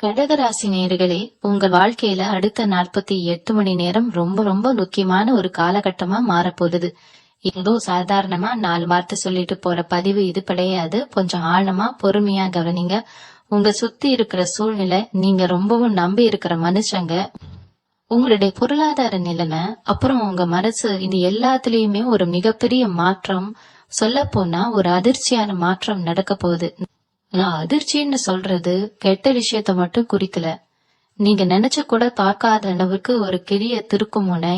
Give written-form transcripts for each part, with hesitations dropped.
கடகராசி நேயர்களே, உங்க வாழ்க்கையில அடுத்த 48 மணி நேரம் ரொம்ப ரொம்ப முக்கியமான ஒரு காலகட்டமா மாறப்போகுது. ஏதோ சாதாரணமா 4 வார்த்தை சொல்லிட்டு போற பதிவு இது கிடையாது. கொஞ்சம் ஆழமா பொறுமையா கவனிங்க. உங்க சுத்தி இருக்கிற சூழ்நிலை, நீங்க ரொம்பவும் நம்பி இருக்கிற மனுஷங்க, உங்களுடைய பொருளாதார நிலைமை, அப்புறம் உங்க மனசு, இது எல்லாத்துலயுமே ஒரு மிகப்பெரிய மாற்றம், சொல்ல போனா ஒரு அதிர்ச்சியான மாற்றம் நடக்க போகுது. நான் அதிர்ச்சின்னு சொல்றது கெட்ட விஷயத்த மட்டும் குறிக்கல. நீங்க நினைச்ச கூட பார்க்காத அளவுக்கு ஒரு பெரிய திருப்புமுனை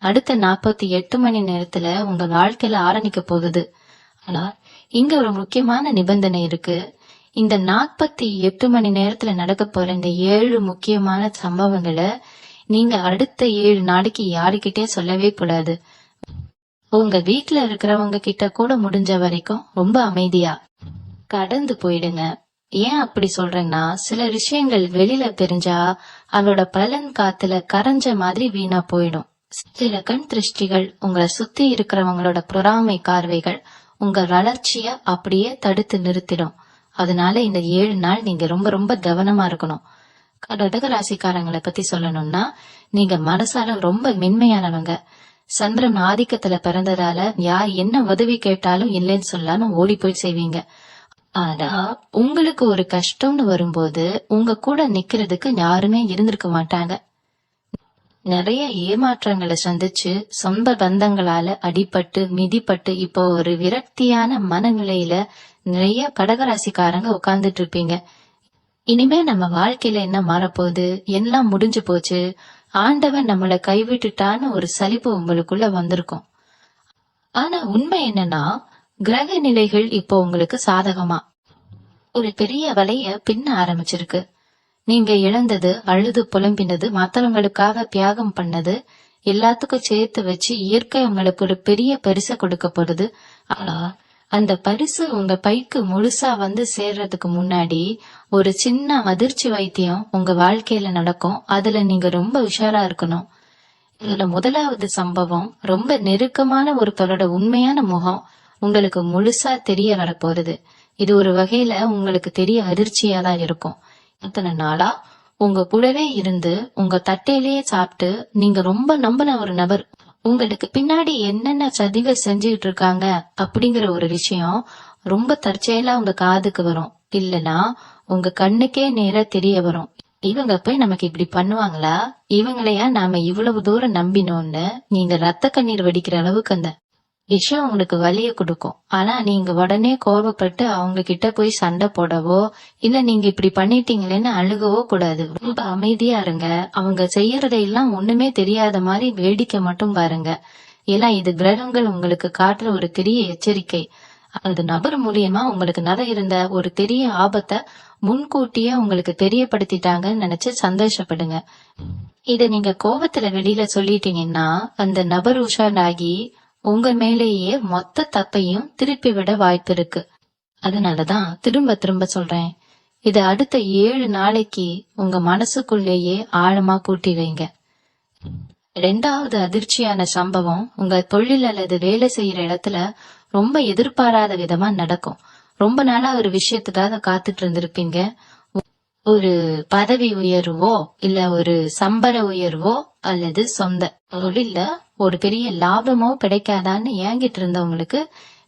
அடுத்த 48 மணி நேரத்துல உங்க வாழ்க்கையில ஆரம்பிக்க போகுது. ஆனா இங்க ஒரு முக்கியமான நிபந்தனை இருக்கு. இந்த 48 மணி நேரத்துல நடக்க போற இந்த 7 முக்கியமான சம்பவங்களை நீங்க அடுத்த 7 நாளைக்கு யாருக்கிட்டே சொல்லவே கூடாது. உங்க வீட்டுல இருக்கிறவங்க கிட்ட கூட முடிஞ்ச வரைக்கும் ரொம்ப அமைதியா கடந்து போயிடுங்க. ஏன் அப்படி சொல்றேன்னா, சில விஷயங்கள் வெளியில தெரிஞ்சா அதோட பலன் காத்துல கரைஞ்ச மாதிரி வீணா போயிடும். சில கண் திருஷ்டிகள், உங்களை சுத்தி இருக்கிறவங்களோட பொறாமை பார்வைகள் உங்க வளர்ச்சிய அப்படியே தடுத்து நிறுத்திடும். அதனால இந்த 7 நாள் நீங்க ரொம்ப ரொம்ப கவனமா இருக்கணும். கடக ராசிக்காரங்களை பத்தி சொல்லணும்னா, நீங்க மனசால ரொம்ப மென்மையானவங்க. சந்திரன் ஆதிக்கத்துல பிறந்ததால யார் என்ன உதவி கேட்டாலும் இல்லைன்னு சொல்லாம ஓடி போய் செய்வீங்க. ஆனா உங்களுக்கு ஒரு கஷ்டம்னு வரும்போது உங்க கூட நிக்கிறதுக்கு யாருமே இருந்திருக்க மாட்டாங்க. நிறைய ஏமாற்றங்களை சந்திச்சு சொந்த பந்தங்களால அடிபட்டு மிதிப்பட்டு இப்போ ஒரு விரக்தியான மனநிலையில நிறைய கடகராசிக்காரங்க உட்கார்ந்துட்டு இருப்பீங்க. இனிமே நம்ம வாழ்க்கையில என்ன மாறப்போகுது, எல்லாம் முடிஞ்சு போச்சு, ஆண்டவன் நம்மளை கைவிட்டுட்டான்னு ஒரு சலிப்பு உங்களுக்குள்ள வந்திருக்கும். ஆனா உண்மை என்னன்னா, கிரக நிலைகள் இப்போ உங்களுக்கு சாதகமா ஒரு பெரிய வலைய பின்ன ஆரம்பிச்சிருக்கு. நீங்க இழந்தது, அழுது புலம்பினது, மத்தவங்களுக்காக தியாகம் பண்ணது எல்லாத்துக்கும் சேர்த்து வச்சு இயற்கை உங்களுக்கு ஒரு பெரிய பரிசை கொடுக்க போடுது. ஆனா அந்த பரிசு உங்க பைக்கு முழுசா வந்து சேர்றதுக்கு முன்னாடி ஒரு சின்ன அதிர்ச்சி வைத்தியம் உங்க வாழ்க்கையில நடக்கும். அதுல நீங்க ரொம்ப உஷாரா இருக்கணும். இதுல முதலாவது சம்பவம், ரொம்ப நெருக்கமான ஒருத்தரோட உண்மையான முகம் உங்களுக்கு முழுசா தெரிய வரப்போறது. இது ஒரு வகையில உங்களுக்கு தெரிய அதிர்ச்சியா தான் இருக்கும். இத்தனை நாளா உங்க கூடவே இருந்து உங்க தட்டையிலேயே சாப்பிட்டு நீங்க ரொம்ப நம்பின ஒரு நபர் உங்களுக்கு பின்னாடி என்னென்ன சதிகள் செஞ்சுட்டு இருக்காங்க அப்படிங்கிற ஒரு விஷயம் ரொம்ப தற்செயலா உங்க காதுக்கு வரும். இல்லனா உங்க கண்ணுக்கே நேரா தெரிய வரும். இவங்க போய் நமக்கு இப்படி பண்ணுவாங்களா, இவங்களையா நாம இவ்வளவு தூரம் நம்பினோன்னு நீங்க ரத்த கண்ணீர் வடிக்கிற அளவுக்கு அந்த விஷயம் உங்களுக்கு வலிய கொடுக்கும். ஆனா நீங்க உடனே கோபப்பட்டு அவங்க கிட்ட போய் சண்டை போடவோ இல்ல நீங்க இப்படி பண்ணிட்டீங்களேன்னு அழுகவோ கூடாது. ரொம்ப அமைதியா இருங்க. அவங்க செய்யறதையெல்லாம் ஒண்ணுமே தெரியாத மாதிரி வேடிக்கை மட்டும் பாருங்க. ஏன்னா இது கிரகங்கள் உங்களுக்கு காட்டுற ஒரு பெரிய எச்சரிக்கை. அந்த நபர் மூலியமா உங்களுக்கு இருந்த ஒரு பெரிய ஆபத்தை முன்கூட்டியே உங்களுக்கு தெரியப்படுத்திட்டாங்கன்னு நினைச்சு சந்தோஷப்படுங்க. இத நீங்க கோபத்துல வெளியில சொல்லிட்டீங்கன்னா அந்த நபர் உஷாராகி உங்க மேலேயே மொத்த தப்பையும் திருப்பி விட வாய்ப்பு இருக்கு. அதனாலதான் திரும்ப திரும்ப சொல்றேன், இத அடுத்த 7 நாளைக்கு உங்க மனசுக்குள்ளேயே ஆழமா கூட்டி வைங்க. 2வது அதிர்ச்சியான சம்பவம், உங்க தொழில் அல்லது வேலை செய்யற இடத்துல ரொம்ப எதிர்பாராத விதமா நடக்கும். ரொம்ப நாளா ஒரு விஷயத்துக்காக காத்துட்டு இருந்திருப்பீங்க. ஒரு பதவி உயர்வோ இல்ல ஒரு சம்பள உயர்வோ அல்லது சொந்த தொழில்ல ஒரு பெரிய லாபமோ கிடைக்காதான்னு ஏங்கிட்டு இருந்தவங்களுக்கு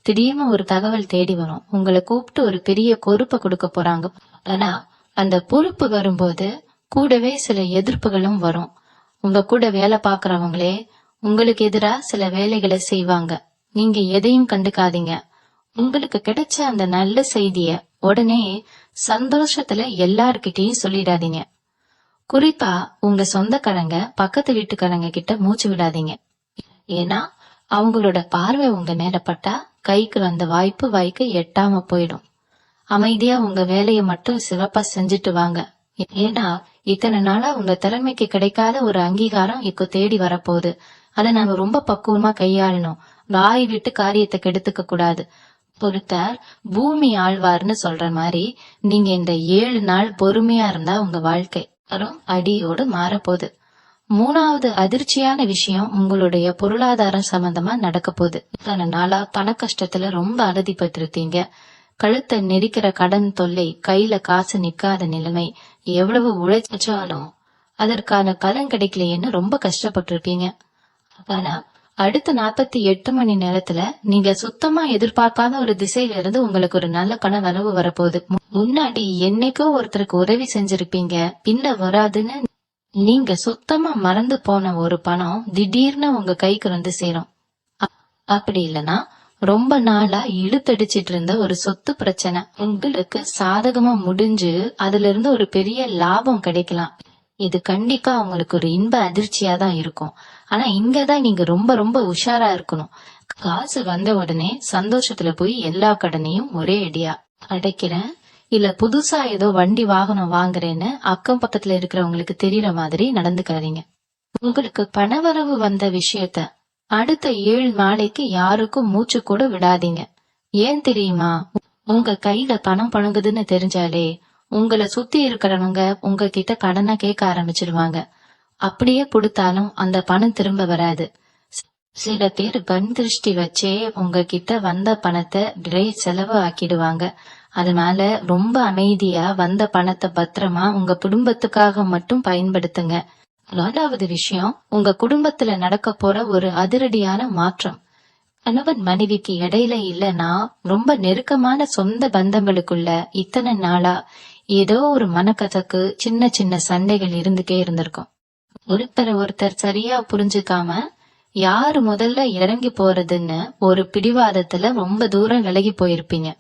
திடீர்னு ஒரு தகவல் தேடி வரும். உங்களை கூப்பிட்டு ஒரு பெரிய பொறுப்பை கொடுக்க போறாங்க. ஆனா அந்த பொறுப்பு வரும்போது கூடவே சில எதிர்ப்புகளும் வரும். உங்க கூட வேலை பாக்குறவங்களே உங்களுக்கு எதிரா சில வேலைகளை செய்வாங்க. நீங்க எதையும் கண்டுக்காதீங்க. உங்களுக்கு கிடைச்ச அந்த நல்ல செய்திய உடனே சந்தோஷத்துல எல்லார்கிட்டையும் சொல்லிடாதீங்க. குறிப்பா உங்க சொந்தக்காரங்க, பக்கத்து வீட்டுக்காரங்க கிட்ட மூச்சு விடாதீங்க. ஏன்னா அவங்களோட பார்வை உங்க மேல பட்டா கைக்கு வந்த வாய்க்கு எட்டாம போயிடும். அமைதியா உங்க வேலையை மட்டும் சிறப்பா செஞ்சுட்டு வாங்க. ஏன்னா இத்தனை நாளா உங்க திறமைக்கு கிடைக்காத ஒரு அங்கீகாரம் இப்போ தேடி வரப்போகுது. அதை நாம ரொம்ப பக்குவமா கையாளணும். வாய் விட்டு காரியத்தை கெடுத்துக்க கூடாது. பொறுத்தார் பூமி ஆழ்வார்னு சொல்ற மாதிரி நீங்க இந்த 7 நாள் பொறுமையா இருந்தா உங்க வாழ்க்கை அடியோடு மாறப்போகுது. 3வது அதிர்ச்சியான விஷயம், உங்களுடைய பொருளாதாரம் சம்பந்தமா நடக்க போகுது. இத்தனை நாளா பண கஷ்டத்துல ரொம்ப அவதிப்பட்டிருக்கீங்க. கழுத்தை நெரிக்கிற கடன் தொல்லை, கையில காசு நிக்காத நிலைமை, எவ்வளவு உழைச்சாலும் அதற்கான பலன் கிடைக்கலையேன்னு ரொம்ப கஷ்டப்பட்டு இருப்பீங்க. ஆனா அடுத்த 48 மணி நேரத்துல நீங்க சுத்தமா எதிர்பார்க்காத ஒரு திசையில இருந்து உங்களுக்கு ஒரு நல்ல பண வரவு வரப்போகுது. முன்னாடி என்னைக்கோ ஒருத்தருக்கு உதவி செஞ்சிருப்பீங்க, பின்ன வராதுன்னு நீங்க சுத்தமா மறந்து போன ஒரு பணம் திடீர்னு உங்க கைக்கு வந்து சேரும். அப்படி இல்லனா ரொம்ப நாளா இழுத்தடிச்சிட்டு இருந்த ஒரு சொத்து பிரச்சனை உங்களுக்கு சாதகமா முடிஞ்சு அதுல இருந்து ஒரு பெரிய லாபம் கிடைக்கலாம். இது கண்டிப்பா உங்களுக்கு ஒரு இன்ப அதிர்ச்சியா தான் இருக்கும். ஆனா இங்கதான் நீங்க ரொம்ப ரொம்ப உஷாரா இருக்கணும். காசு வந்த உடனே சந்தோஷத்துல போய் எல்லா கடனையும் ஒரே அடியா அடைக்கிறேன், இல்ல புதுசா ஏதோ வண்டி வாகனம் வாங்குறேன்னு அக்கம் பக்கத்துல இருக்கிறவங்களுக்கு தெரியற மாதிரி நடந்துக்காதீங்க. உங்களுக்கு பணவரவு வந்த விஷயத்த அடுத்த 7 நாளைக்கு யாருக்கும் மூச்சு கூட விடாதீங்க. ஏன் தெரியுமா? உங்க கையில பணம் பழங்குதுன்னு தெரிஞ்சாலே உங்களை சுத்தி இருக்கிறவங்க உங்ககிட்ட கடனை கேட்க ஆரம்பிச்சிருவாங்க. அப்படியே கொடுத்தாலும் அந்த பணம் திரும்ப வராது. சில பேர் கண் திருஷ்டி வச்சே உங்ககிட்ட வந்த பணத்தை செலவு ஆக்கிடுவாங்க. அதனால ரொம்ப அமைதியா வந்த பணத்தை பத்திரமா உங்க குடும்பத்துக்காக மட்டும் பயன்படுத்துங்க. 4வது விஷயம், உங்க குடும்பத்துல நடக்க போற ஒரு அதிரடியான மாற்றம். கணவன் மனைவிக்கு இடையில இல்லனா ரொம்ப நெருக்கமான சொந்த பந்தங்களுக்குள்ள இத்தனை நாளா ஏதோ ஒரு மனக்கசக்கு, சின்ன சின்ன சண்டைகள் இருந்துட்டே இருந்திருக்கும். ஒருத்தர் சரியா புரிஞ்சுக்காம யாரு முதல்ல இறங்கி போறதுன்னு ஒரு பிடிவாதத்துல ரொம்ப தூரம் விலகி போயிருப்பீங்க.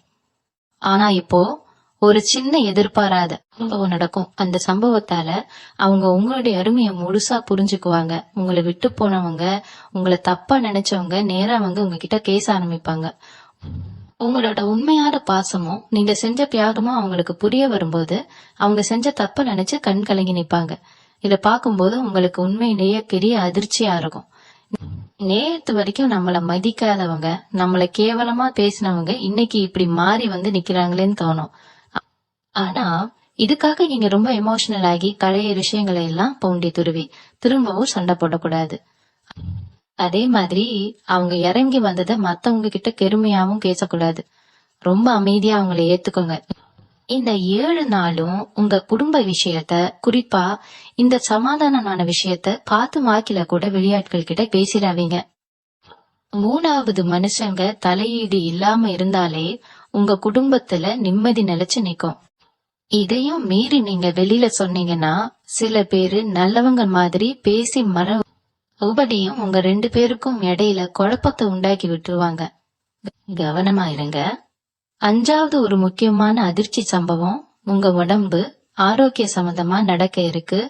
ஆனா இப்போ ஒரு சின்ன எதிர்பாராத சம்பவம் நடக்கும். அந்த சம்பவத்தால அவங்க உங்களுடைய அருமையை முழுசா புரிஞ்சுக்குவாங்க. உங்களை விட்டு போனவங்க, உங்களை தப்பா நினைச்சவங்க நேரா அவங்க உங்ககிட்ட கேச ஆரம்பிப்பாங்க. உங்களோட உண்மையான பாசமும் நீங்க செஞ்ச தியாகமும் அவங்களுக்கு புரிய வரும்போது அவங்க செஞ்ச தப்ப நினைச்சு கண் கலங்கி நிப்பாங்க. இத பாக்கும்போது உங்களுக்கு உண்மையிலேயே பெரிய அதிர்ச்சியா இருக்கும். நேத்து வரைக்கும் நம்மள மதிக்காதவங்க, நம்மள கேவலமா பேசினவங்க இன்னைக்கு இப்படி மாறி வந்து நிக்கிறாங்களேன்னு தோணும். ஆனா இதுக்காக நீங்க ரொம்ப எமோஷனல் ஆகி பழைய விஷயங்களை எல்லாம் பூண்டி துருவி திரும்பவும் சண்டை போடக்கூடாது. அதே மாதிரி அவங்க இறங்கி வந்ததை மத்தவங்க கிட்ட பெருமையாவும் பேசக்கூடாது. ரொம்ப அமைதியா அவங்களை ஏத்துக்கோங்க. இந்த 7 நாளும் உங்க குடும்ப விஷயத்த, குறிப்பா இந்த சமாதானமான விஷயத்த காத்து வாக்கில கூட வெளியாட்கள் கிட்ட பேசிடாதீங்க. 3வது மனுஷங்க தலையீடு இல்லாம இருந்தாலே உங்க குடும்பத்துல நிம்மதி நிலைச்சு நிக்கும். இதையும் மீறி நீங்க வெளியில சொன்னீங்கன்னா சில பேரு நல்லவங்க மாதிரி பேசி மறுபடியும் உங்க 2 பேருக்கும் இடையில குழப்பத்தை உண்டாக்கி விட்டுருவாங்க. கவனமா இருங்க. 5வது ஒரு முக்கியமான அதிர்ச்சி சம்பவம், உங்க உடம்பு ஆரோக்கிய சம்பந்தமா நடக்க இருக்கு.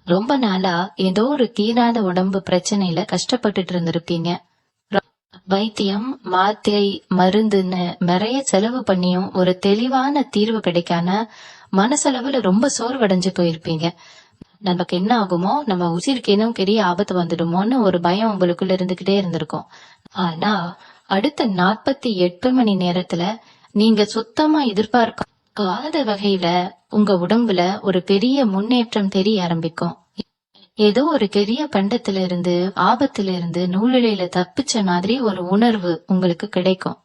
ரொம்ப நாளா ஏதோ ஒரு தீராத உடம்பு பிரச்சனையில கஷ்டப்பட்டுட்டு இருந்திருப்பீங்க. வைத்தியம், மாத்திரை, மருந்துன்னு நிறைய செலவு பண்ணியும் ஒரு தெளிவான தீர்வு கிடைக்காம மனசளவுல ரொம்ப சோர்வடைஞ்சு போயிருப்பீங்க. நமக்கு என்ன ஆகுமோ, நம்ம உசிருக்கு ஏதும் பெரிய ஆபத்து வந்துடுமோன்னு ஒரு பயம் உங்களுக்குள்ள இருந்துகிட்டே இருந்திருக்கும். ஆனா அடுத்த 48 மணி நேரத்துல நீங்க சுத்தமா எதிர்பார்க்காத வகையில உங்க உடம்புல ஒரு பெரிய முன்னேற்றம் தெரிய ஆரம்பிக்கும். ஏதோ ஒரு பெரிய பண்டத்துல இருந்து, ஆபத்துல இருந்து நூலிழையில தப்பிச்ச மாதிரி ஒரு உணர்வு உங்களுக்கு கிடைக்கும்.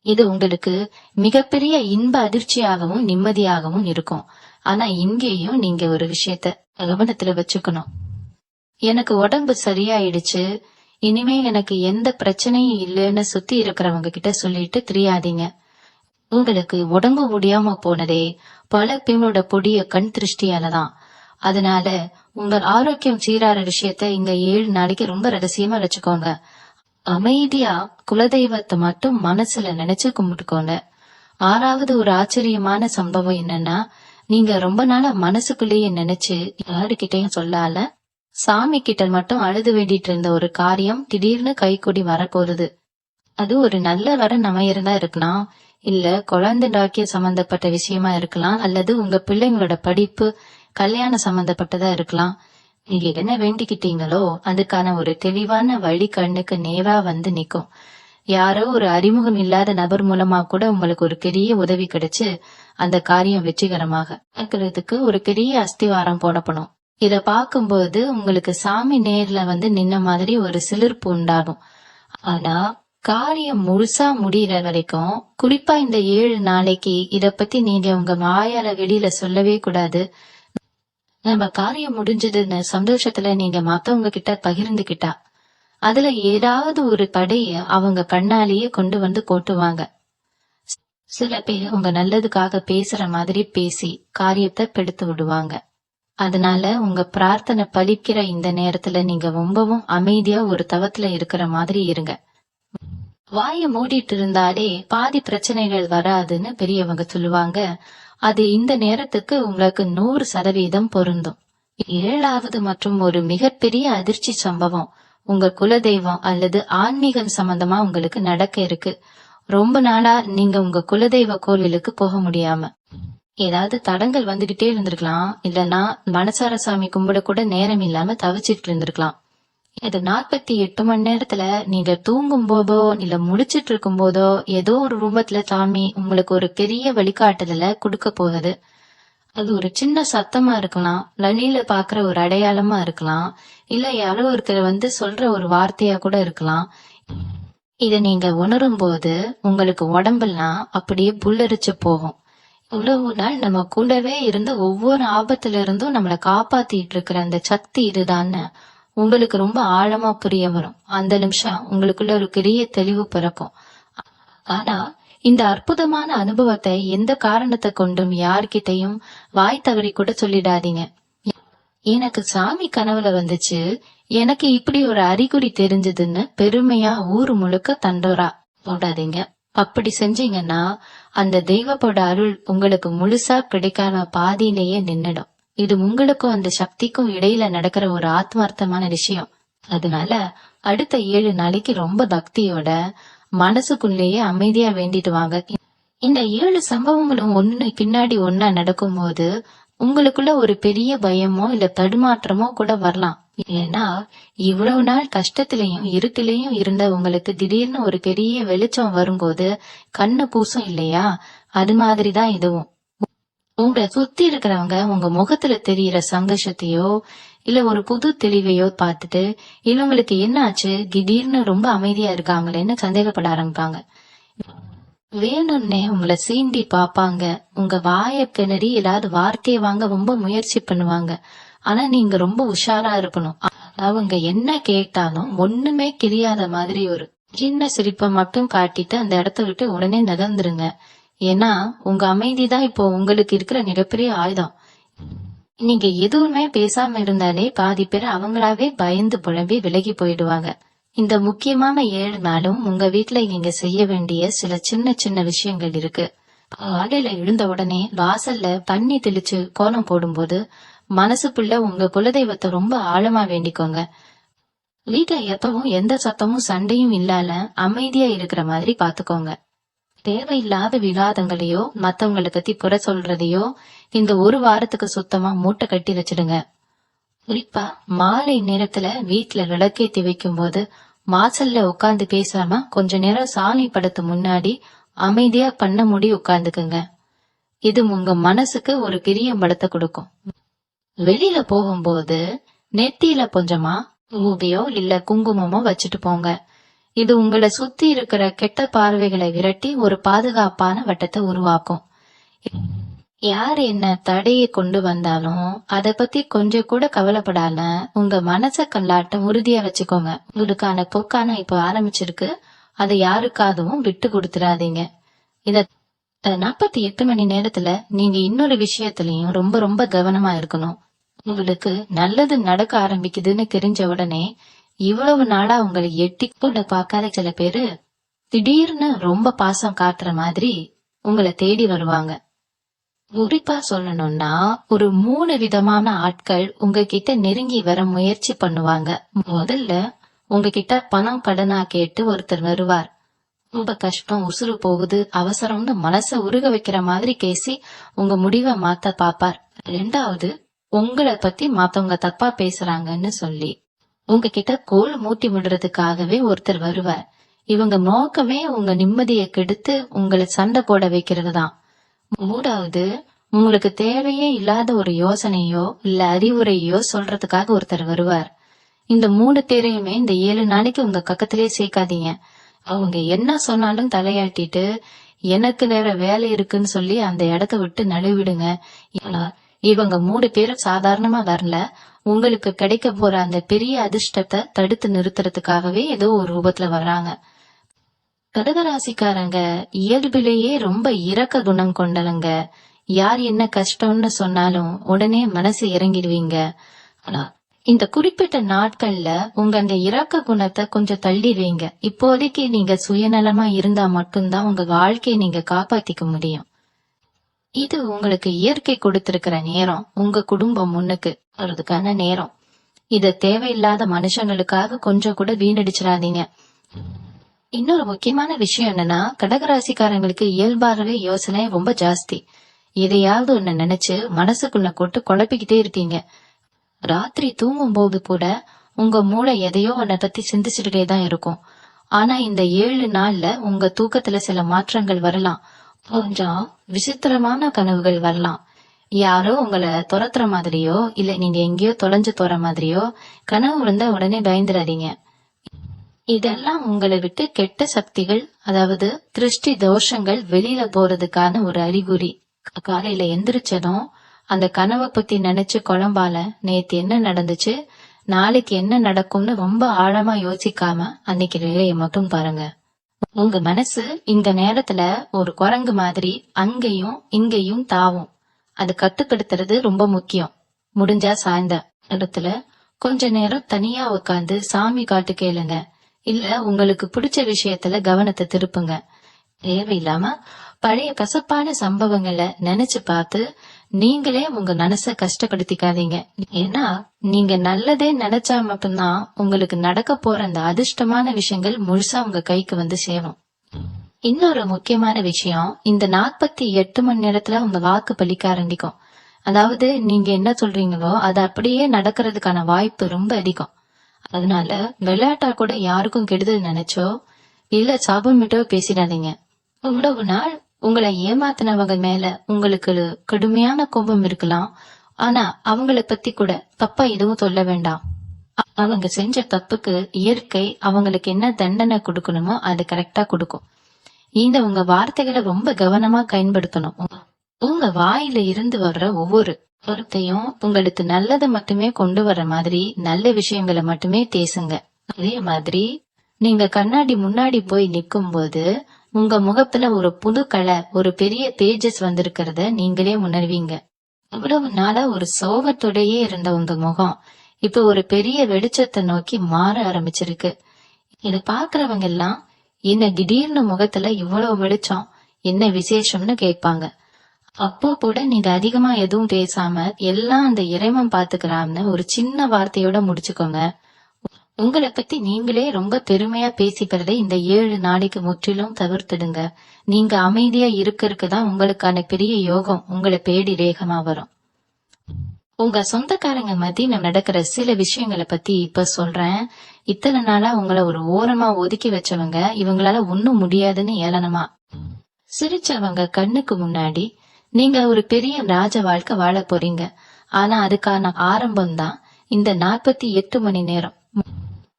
இது உங்களுக்கு மிகப்பெரிய இன்ப அதிர்ச்சியாகவும் நிம்மதியாகவும் இருக்கும். ஆனா இங்கேயும் நீங்க ஒரு விஷயத்த கவனத்துல வச்சுக்கணும். எனக்கு உடம்பு சரியாயிடுச்சு, இனிமே எனக்கு எந்த பிரச்சனையும் இல்லைன்னு சுத்தி இருக்கிறவங்க கிட்ட சொல்லிட்டு தெரியாதீங்க. உங்களுக்கு உடம்பு முடியாம போனதே பல பேரோட பொடிய கண் திருஷ்டியாலதான். அதனால உங்க ஆரோக்கியம் சீரான விஷயத்த இந்த 7 நாளைக்கு ரொம்ப ரகசியமா வச்சுக்கோங்க. அமைதியா குலதெய்வத்தை மட்டும் மனசுல நினைச்சு கும்பிட்டுக்கோங்க. 6வது ஒரு ஆச்சரியமான சம்பவம் என்னன்னா, நீங்க ரொம்ப நாளா மனசுக்குள்ளேயே நினைச்சு யாருகிட்டையும் சொல்லால சாமி கிட்ட மட்டும் அழுது வேண்டிட்டு இருந்த ஒரு காரியம் திடீர்னு கைகூடி வரப்போகுது. அது ஒரு நல்ல வரன் அமையறதா இருக்கலாம், இல்ல குழந்தை டாக்கிய சம்பந்தப்பட்ட விஷயமா இருக்கலாம், அல்லது உங்க பிள்ளைங்களோட படிப்பு, கல்யாணம் சம்பந்தப்பட்டதா இருக்கலாம். நீங்க என்ன வேண்டிக்கிட்டீங்களோ அதுக்கான ஒரு தெளிவான வழி கண்ணுக்கு நேரா வந்து நிக்கும். யாரோ ஒரு அறிமுகம் இல்லாத நபர் மூலமா கூட உங்களுக்கு ஒரு பெரிய உதவி கிடைச்சு அந்த காரியம் வெற்றிகரமாக நடக்கிறதுக்கு ஒரு பெரிய அஸ்திவாரம் போடப்படும். இத பார்க்கும்போது உங்களுக்கு சாமி நேர்ல வந்து நின்ன மாதிரி ஒரு சிலிர்ப்பு உண்டாகும். ஆனா காரியம் முழுசா முடியற வரைக்கும், குறிப்பா இந்த 7 நாளைக்கு இத பத்தி நீங்க உங்க வாயால வெளியில சொல்லவே கூடாது. நம்ம காரியம் முடிஞ்சதுன்னு சந்தோஷத்துல நீங்க மத்தவங்க கிட்ட பகிர்ந்துகிட்டா, அதுல ஏதாவது ஒரு தடைய அவங்க கண்ணாலேயே கொண்டு வந்து கொட்டுவாங்க. சில பேர் உங்க நல்லதுக்காக பேசுற மாதிரி பேசி காரியத்தை கெடுத்து விடுவாங்க. அதனால உங்க பிரார்த்தனை பலிக்கிற இந்த நேரத்துல நீங்க ரொம்பவும் அமைதியா ஒரு தவத்துல இருக்கிற மாதிரி இருங்க. வாயை மூடிட்டு இருந்தாலே பாதி பிரச்சனைகள் வராதுன்னு பெரியவங்க சொல்லுவாங்க. அது இந்த நேரத்துக்கு உங்களுக்கு 100% பொருந்தும். 7வது மற்றும் ஒரு மிகப்பெரிய அதிர்ச்சி சம்பவம் உங்க குலதெய்வம் அல்லது ஆன்மீகம் சம்பந்தமா உங்களுக்கு நடக்க இருக்கு. ரொம்ப நாளா நீங்க உங்க குலதெய்வ கோவிலுக்கு போக முடியாம ஏதாவது தடங்கள் வந்துகிட்டே இருந்திருக்கலாம். இல்லனா மனசார சாமி கும்பிட கூட நேரம் இல்லாம தவிச்சிட்டு இருந்திருக்கலாம். இது 48 மணி நேரத்துல நீங்க தூங்கும் போதோ இல்ல முழிச்சிட்டு இருக்கும் போதோ ஏதோ ஒரு ரூபத்துல சாமி உங்களுக்கு ஒரு பெரிய வழிகாட்டுதல கொடுக்க போகுது. அது ஒரு சின்ன சத்தமா இருக்கலாம், வழியில பாக்குற ஒரு அடையாளமா இருக்கலாம், இல்ல யாரோ ஒருத்தர் வந்து சொல்ற ஒரு வார்த்தையா கூட இருக்கலாம். இத நீங்க உணரும் போது உங்களுக்கு உடம்பெல்லாம் அப்படியே புல்லரிச்சு போகும். இவ்வளவு நாள் நம்ம கூடவே இருந்த ஒவ்வொரு ஆபத்துல இருந்தும் நம்மளை காப்பாத்திட்டு இருக்கிற அந்த சக்தி இதுதான்னு உங்களுக்கு ரொம்ப ஆழமா புரிய வரும். அந்த நிமிஷம் உங்களுக்குள்ள ஒரு பெரிய தெளிவு பிறக்கும். ஆனா இந்த அற்புதமான அனுபவத்தை எந்த காரணத்தை கொண்டும் யார்கிட்டையும் வாய் தவறி கூட சொல்லிடாதீங்க. எனக்கு சாமி கனவுல வந்துச்சு, எனக்கு இப்படி ஒரு அறிகுறி தெரிஞ்சதுன்னு பெருமையா ஊரு முழுக்க தண்டோரா போடாதீங்க. அப்படி செஞ்சீங்கன்னா அந்த தெய்வத்தோட அருள் உங்களுக்கு முழுசா கிடைக்காம பாதியிலேயே நின்னுடும். இது உங்களுக்கும் அந்த சக்திக்கும் இடையில நடக்கிற ஒரு ஆத்மார்த்தமான விஷயம். அதனால அடுத்த 7 நாளைக்கு ரொம்ப பக்தியோட மனசுக்குள்ளேயே அமைதியா வேண்டிட்டு வாங்க. இந்த 7 சம்பவங்களும் ஒண்ணு பின்னாடி ஒன்னா நடக்கும் போது உங்களுக்குள்ள ஒரு பெரிய பயமோ இல்ல தடுமாற்றமோ கூட வரலாம். ஏன்னா இவ்வளவு நாள் கஷ்டத்திலையும் இருட்டிலையும் இருந்த உங்களுக்கு திடீர்னு ஒரு பெரிய வெளிச்சம் வரும்போது கண்ணு பூசும் இல்லையா? அது மாதிரிதான் இதுவும். உங்களை சுத்தி இருக்கிறவங்க உங்க முகத்துல தெரியற சந்தோஷத்தையோ இல்ல ஒரு புது தெளிவையோ பார்த்துட்டு இவங்களுக்கு என்ன ஆச்சு, திடீர்னு ரொம்ப அமைதியா இருக்காங்களேன்னு சந்தேகப்பட ஆரம்பிப்பாங்க. வேணும்னே உங்களை சீண்டி பாப்பாங்க. உங்க வாய கிணறி ஏதாவது வார்த்தையை வாங்க ரொம்ப முயற்சி பண்ணுவாங்க. ஆனா நீங்க ரொம்ப உஷாரா இருக்கணும். அவங்க என்ன கேட்டாலும் ஒண்ணுமே கிரியாத மாதிரி ஒரு சின்ன சிரிப்பை மட்டும் காட்டிட்டு அந்த இடத்த விட்டு உடனே நகர்ந்துருங்க. ஏன்னா உங்க அமைதிதான் இப்போ உங்களுக்கு இருக்கிற மிகப்பெரிய ஆயுதம். நீங்க எதுவுமே பேசாம இருந்தாலே பாதி பேர் அவங்களாவே பயந்து புலம்பி விலகி போயிடுவாங்க. இந்த முக்கியமான 7 நாளும் உங்க வீட்டுல நீங்க செய்ய வேண்டிய சில சின்ன சின்ன விஷயங்கள் இருக்கு. காலையில எழுந்த உடனே வாசல்ல தண்ணி தெளிச்சு கோலம் போடும்போது மனசுக்குள்ள உங்க குலதெய்வத்தை ரொம்ப ஆழமா வேண்டிக்கோங்க. வீட்டுல எப்பவும் எந்த சத்தமும் சண்டையும் இல்லாம அமைதியா இருக்கிற மாதிரி பாத்துக்கோங்க. தேவையில்லாத விவாதங்களையோ மத்தவங்களை பத்தி புற சொல்றதையோ இந்த ஒரு வாரத்துக்கு சுத்தமா மூட்டை கட்டி வச்சிடுங்க. குறிப்பா மாலை நேரத்துல வீட்டுல விளக்கேத்தி வைக்கும் போது வாசல்ல உட்கார்ந்து பேசாம கொஞ்ச நேரம் சாமி படத்து முன்னாடி அமைதியா கண்ண மூடி உட்கார்ந்துக்குங்க. இது உங்க மனசுக்கு ஒரு பெரிய பலத்தை கொடுக்கும். வெளியில போகும்போது நெத்தியில கொஞ்சமா ஊதியோ இல்ல குங்குமமோ வச்சுட்டு போங்க. இது உங்களை சுத்தி இருக்கிற கெட்ட பார்வைகளை விரட்டி ஒரு பாதுகாப்பான வட்டத்தை உருவாக்கும். யார் என்ன தடையை கொண்டு வந்தாலும் அத பத்தி கொஞ்சம் கூட கவலைப்படாம உங்க மனச கல்லாட்டம் உறுதியா வச்சுக்கோங்க. உங்களுக்கான போக்கான இப்ப ஆரம்பிச்சிருக்கு, அதை யாருக்காகவும் விட்டு கொடுத்துடாதீங்க. இத 48 மணி நேரத்துல நீங்க இன்னொரு விஷயத்திலயும் ரொம்ப ரொம்ப கவனமா இருக்கணும். உங்களுக்கு நல்லது நடக்க ஆரம்பிக்குதுன்னு தெரிஞ்ச உடனே இவ்வளவு நாளா உங்களை எட்டி கூட பாக்காத சில பேரு திடீர்னு ரொம்ப பாசம் காட்டுற மாதிரி உங்களை தேடி வருவாங்க. குறிப்பா சொல்லணும்னா ஒரு 3 விதமான ஆட்கள் உங்ககிட்ட நெருங்கி வர முயற்சி பண்ணுவாங்க. முதல்ல உங்ககிட்ட பணம் கடனா கேட்டு ஒருத்தர் வருவார். ரொம்ப கஷ்டம், உசுறு போகுது, அவசரம்னு மனச உருக வைக்கிற மாதிரி பேசி உங்க முடிவை மாத்த பாப்பார். 2வது உங்களை பத்தி மத்தவங்க தப்பா பேசுறாங்கன்னு சொல்லி உங்ககிட்ட கோல் மூட்டி விடுறதுக்காகவே ஒருத்தர் வருவார். இவங்க நோக்கமே உங்க நிம்மதியை கெடுத்து உங்களை சண்டை போட வைக்கிறது தான். 3வது உங்களுக்கு தேவையே இல்லாத ஒரு யோசனையோ இல்ல அறிவுரையோ சொல்றதுக்காக ஒருத்தர் வருவார். இந்த 3 பேரையுமே இந்த 7 நாளைக்கு உங்க பக்கத்திலே சேர்க்காதீங்க. அவங்க என்ன சொன்னாலும் தலையாட்டிட்டு எனக்கு வேற வேலை இருக்குன்னு சொல்லி அந்த இடத்த விட்டு நழுவிடுங்க. ஏன்னா, இவங்க 3 பேரும் சாதாரணமா வரல. உங்களுக்கு கிடைக்க போற அந்த பெரிய அதிர்ஷ்டத்தை தடுத்து நிறுத்துறதுக்காகவே ஏதோ ஒரு ரூபத்துல வர்றாங்க. கடகராசிக்காரங்க இயல்பிலேயே ரொம்ப இரக்க குணம் கொண்டவங்க. யார் என்ன கஷ்டம்னு சொன்னாலும் உடனே மனசு இறங்கிடுவீங்க. ஆனா இந்த குறிப்பிட்ட நாட்கள்ல உங்க அந்த இரக்க குணத்தை கொஞ்சம் தள்ளிடுவீங்க. இப்போதைக்கு நீங்க சுயநலமா இருந்தா மட்டும்தான் உங்க வாழ்க்கையை நீங்க காப்பாத்திக்க முடியும். இது உங்களுக்கு இயற்கை கொடுத்திருக்கிற நேரம். உங்க குடும்பம் முன்னுக்கு வர்றதுக்கான நேரம். இத தேவையில்லாத மனுஷங்களுக்காக கொஞ்சம் கூட வீணடிச்சிடாதீங்க. இன்னொரு முக்கியமான விஷயம் என்னன்னா, கடகராசிக்காரங்களுக்கு இயல்பாகவே யோசனை ரொம்ப ஜாஸ்தி. எதையாவது ஒண்ணு நினைச்சு மனசுக்குள்ள கொட்டு குழப்பிக்கிட்டே இருக்கீங்க. ராத்திரி தூங்கும் போது கூட உங்க மூளை எதையோ ஒன்ன பத்தி சிந்திச்சுட்டே தான் இருக்கும். ஆனா இந்த 7 நாள்ல உங்க தூக்கத்துல சில மாற்றங்கள் வரலாம். கொஞ்சம் விசித்திரமான கனவுகள் வரலாம். யாரோ உங்களை துரத்துற மாதிரியோ இல்ல நீங்க எங்கேயோ தொலைஞ்சு போற மாதிரியோ கனவு வந்தா உடனே பயந்துடாதீங்க. இதெல்லாம் உங்களை விட்டு கெட்ட சக்திகள், அதாவது திருஷ்டி தோஷங்கள் வெளியில போறதுக்கான ஒரு அறிகுறி. காலையில எந்திரிச்சதும் அந்த கனவை பத்தி நினைச்சு குழம்பால நேத்து என்ன நடந்துச்சு, நாளைக்கு என்ன நடக்கும்னு ரொம்ப ஆழமா யோசிக்காம அன்னைக்கு வேலையை மட்டும் பாருங்க. உங்க மனசு இந்த நேரத்துல ஒரு குரங்கு மாதிரி அங்கேயும் இங்கேயும் தாவும். அது கட்டுப்படுத்துறது ரொம்ப முக்கியம். முடிஞ்சா சாய்ந்த இடத்துல கொஞ்ச நேரம் தனியா உட்காந்து சாமி காட்டு கேளுங்க. இல்ல உங்களுக்கு பிடிச்ச விஷயத்துல கவனத்தை திருப்புங்க. தேவையில்லாம பழைய கசப்பான சம்பவங்களை நினைச்சு பார்த்து நீங்களே உங்க மனச கஷ்டப்படுத்திக்காதீங்க. ஏன்னா நீங்க நல்லதே நினைச்சா மட்டும்தான் உங்களுக்கு நடக்க போற அந்த அதிர்ஷ்டமான விஷயங்கள் முழுசா உங்க கைக்கு வந்து சேரும். இன்னொரு முக்கியமான விஷயம், இந்த 48 மணி நேரத்துல உங்க வாக்கு பலிக்க ஆரம்பிக்கும். அதாவது நீங்க என்ன சொல்றீங்களோ அது அப்படியே நடக்கிறதுக்கான வாய்ப்பு ரொம்ப அதிகம். அதனால விளையாட்டா கூட யாருக்கும் கெடுதல் நினைச்சோ இல்ல சாபமிட்டோ பேசிடாதீங்க. இவ்வளவு நாள் உங்களை ஏமாத்தினவங்க மேல உங்களுக்கு கடுமையான கோபம் இருக்கலாம். ஆனா அவங்கள பத்தி கூட தப்பா எதுவும் சொல்ல வேண்டாம். அவங்க செஞ்ச தப்புக்கு இயற்கை அவங்களுக்கு என்ன தண்டனை கொடுக்கணுமோ அது கரெக்டா கொடுக்கும். இந்த உங்க வார்த்தைகளை ரொம்ப கவனமா பயன்படுத்தணும். உங்க வாயில இருந்து வர்ற ஒவ்வொரு வார்த்தையும் உங்களுக்கு நல்லதை மட்டுமே கொண்டு வர மாதிரி நல்ல விஷயங்களை மட்டுமே பேசுங்க. அதே மாதிரி நீங்க கண்ணாடி முன்னாடி போய் நிக்கும் போது உங்க முகத்துல ஒரு புது கலர், ஒரு பெரிய தேஜஸ் வந்திருக்கிறத நீங்களே உணர்வீங்க. அவ்வளவு நாளா ஒரு சோகத்தோடையே இருந்த உங்க முகம் இப்ப ஒரு பெரிய வெளிச்சத்தை நோக்கி மாற ஆரம்பிச்சிருக்கு. இத பாக்குறவங்க எல்லாம் என்ன திடீர்னு முகத்துல இவ்வளவு வெளிச்சம், என்ன விசேஷம்னு கேட்பாங்க. அப்போ கூட நீங்க அதிகமா எதுவும் பேசாம எல்லாம் அந்த இறைவன் பாத்துக்கிறான்னு ஒரு சின்ன வார்த்தையோட முடிச்சுக்கோங்க. உங்களை பத்தி நீங்களே ரொம்ப பெருமையா பேசிக்கிறதை இந்த 7 நாளைக்கு முற்றிலும் தவிர்த்துடுங்க. நீங்க அமைதியா இருக்கறதுக்குதான் உங்களுக்கான பெரிய யோகம் உங்களை பேடி வேகமா வரும். உங்க சொந்தக்காரங்க மத்தியில நடக்கிற சில விஷயங்களை பத்தி இப்ப சொல்றேன். இத்தனை நாளா உங்களை ஒரு ஓரமா ஒதுக்கி வச்சவங்க இவங்களால ஒண்ணும் முடியாதுன்னு ஏளனமா சிரிச்சவங்க கண்ணுக்கு முன்னாடி நீங்க ஒரு பெரிய ராஜ வாழ்க்கை வாழ போறீங்க. ஆனா அதுக்கான ஆரம்பம் தான் இந்த 48 மணி நேரம்.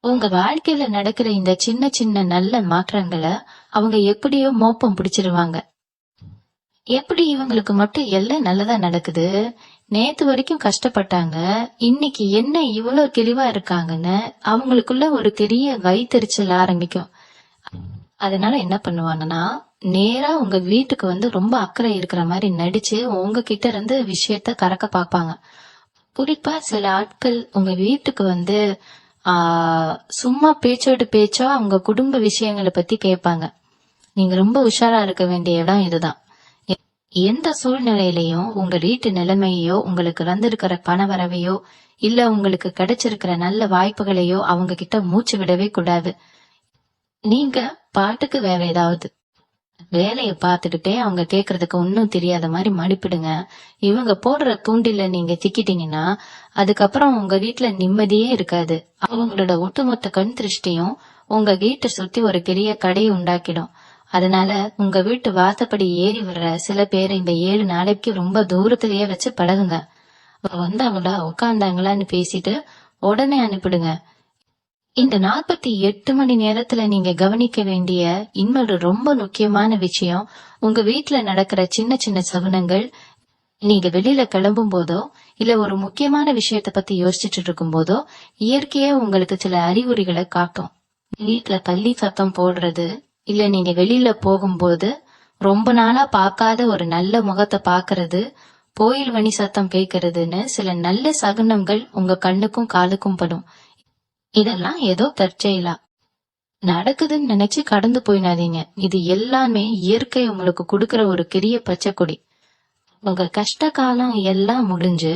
உங்க வாழ்க்கையில நடக்கிற இந்த சின்ன சின்ன நல்ல மாற்றங்களை அவங்க எப்படியோ மோப்பம் பிடிச்சிருவாங்க. எப்படி இவங்களுக்கு மட்டும் எல்லாம் நல்லதா நடக்குது, நேத்து வரைக்கும் கஷ்டப்பட்டாங்க, இன்னைக்கு என்ன இவ்வளவு தெளிவா இருக்காங்கன்னு அவங்களுக்குள்ள ஒரு பெரிய வயித்தெரிச்சல் ஆரம்பிக்கும். அதனால என்ன பண்ணுவாங்கன்னா, நேரா உங்க வீட்டுக்கு வந்து ரொம்ப அக்கறை இருக்கிற மாதிரி நடிச்சு உங்ககிட்ட இருந்து விஷயத்த கறக்க பாப்பாங்க. குறிப்பா சில ஆட்கள் உங்க வீட்டுக்கு வந்து சும்மா பேச்சோடு பேச்சா அவங்க குடும்ப விஷயங்களை பத்தி கேட்பாங்க. நீங்க ரொம்ப உஷாரா இருக்க வேண்டிய இடம் இதுதான். எந்த சூழ்நிலையிலையும் உங்க வீட்டு நிலைமையோ, உங்களுக்கு வந்திருக்கிற பண வரவையோ, இல்ல உங்களுக்கு கிடைச்சிருக்கிற நல்ல வாய்ப்புகளையோ அவங்க கிட்ட மூச்சு விடவே கூடாது. நீங்க பாட்டுக்கு வேற ஏதாவது வேலைய பாத்துக்கிட்டே அவங்க கேக்குறதுக்கு ஒன்னும் தெரியாத மாதிரி மடிப்பிடுங்க. இவங்க போடுற தூண்டில நீங்க சிக்கிட்டீங்கன்னா அதுக்கப்புறம் உங்க வீட்டுல நிம்மதியே இருக்காது. அவங்களோட ஒட்டுமொத்த கண் திருஷ்டியும் உங்க வீட்டை சுத்தி ஒரு பெரிய கடையை உண்டாக்கிடும். அதனால உங்க வீட்டு வாசப்படி ஏறி வர்ற சில பேர் இந்த 7 நாளைக்கு ரொம்ப தூரத்திலேயே வச்சு பழகுங்க. வந்தாங்களா உட்காந்தாங்களான்னு பேசிட்டு உடனே அனுப்பிடுங்க. இந்த 48 மணி நேரத்துல நீங்க கவனிக்க வேண்டிய இன்னொரு ரொம்ப முக்கியமான விஷயம், உங்க வீட்டுல நடக்கிற சின்ன சின்ன சகுனங்கள். நீங்க வெளியில கிளம்பும் போதோ இல்ல ஒரு முக்கியமான விஷயத்த பத்தி யோசிச்சுட்டு இருக்கும் போதோ இயற்கையா உங்களுக்கு சில அறிகுறிகளை காட்டும். வீட்டுல பள்ளி சத்தம் போடுறது, இல்ல நீங்க வெளியில போகும்போது ரொம்ப நாளா பார்க்காத ஒரு நல்ல முகத்தை பாக்குறது, கோயில் மணி சத்தம் கேட்கறதுன்னு சில நல்ல சகுனங்கள் உங்க கண்ணுக்கும் காலுக்கும் படும். இதெல்லாம் ஏதோ தற்செயலா நடக்குதுன்னு நினைச்சு கடந்து போயிடாதீங்க. இது எல்லாமே இயற்கை உங்களுக்கு கொடுக்கற ஒரு பெரிய பச்சைக்கொடி. உங்க கஷ்ட காலம் எல்லாம் முடிஞ்சு